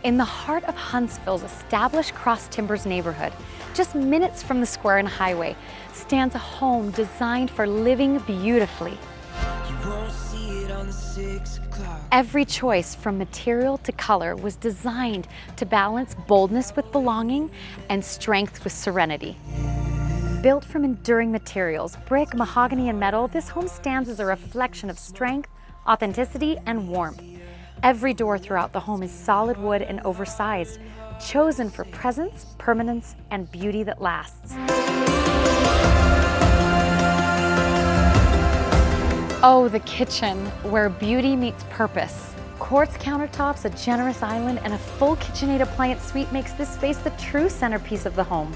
In the heart of Huntsville's established Cross Timbers neighborhood, just minutes from the square and highway, stands a home designed for living beautifully. Every choice from material to color was designed to balance boldness with belonging and strength with serenity. Built from enduring materials, brick, mahogany, and metal, this home stands as a reflection of strength, authenticity, and warmth. Every door throughout the home is solid wood and oversized, chosen for presence, permanence, and beauty that lasts. Oh, the kitchen, where beauty meets purpose. Quartz countertops, a generous island, and a full KitchenAid appliance suite makes this space the true centerpiece of the home.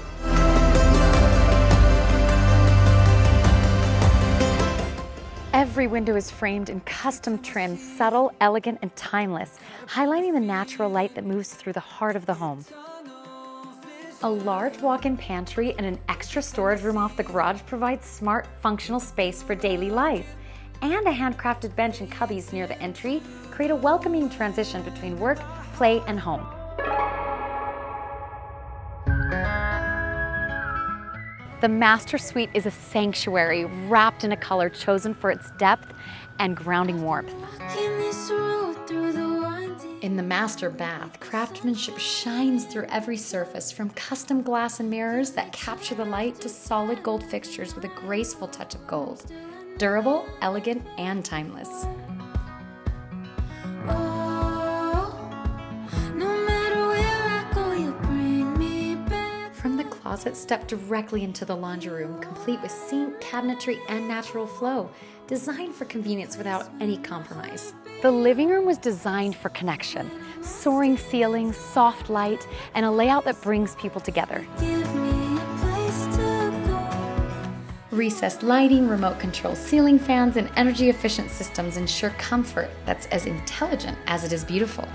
Every window is framed in custom trims, subtle, elegant, and timeless, highlighting the natural light that moves through the heart of the home. A large walk-in pantry and an extra storage room off the garage provide smart, functional space for daily life. And a handcrafted bench and cubbies near the entry create a welcoming transition between work, play, and home. The master suite is a sanctuary wrapped in a color chosen for its depth and grounding warmth. In the master bath, craftsmanship shines through every surface, from custom glass and mirrors that capture the light to solid gold fixtures with a graceful touch of gold. Durable, elegant, and timeless. From the closet, step directly into the laundry room, complete with sink, cabinetry, and natural flow, designed for convenience without any compromise. The living room was designed for connection, soaring ceilings, soft light, and a layout that brings people together. Recessed lighting, remote control ceiling fans, and energy-efficient systems ensure comfort that's as intelligent as it is beautiful.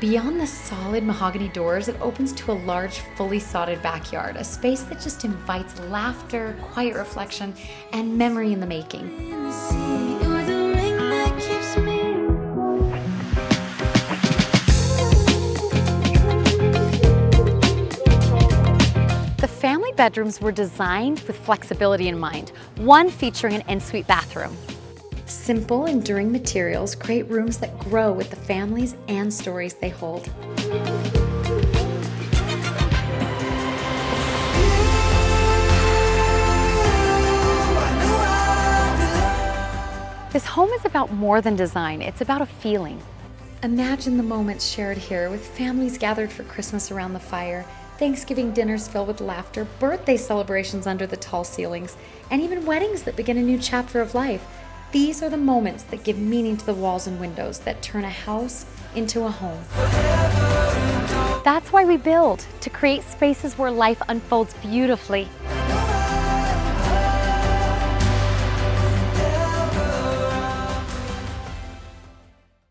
Beyond the solid mahogany doors, it opens to a large, fully sodded backyard, a space that just invites laughter, quiet reflection, and memory in the making. The family bedrooms were designed with flexibility in mind, one featuring an ensuite bathroom. Simple, enduring materials create rooms that grow with the families and stories they hold. This home is about more than design, it's about a feeling. Imagine the moments shared here with families gathered for Christmas around the fire, Thanksgiving dinners filled with laughter, birthday celebrations under the tall ceilings, and even weddings that begin a new chapter of life. These are the moments that give meaning to the walls and windows, that turn a house into a home. That's why we build, to create spaces where life unfolds beautifully.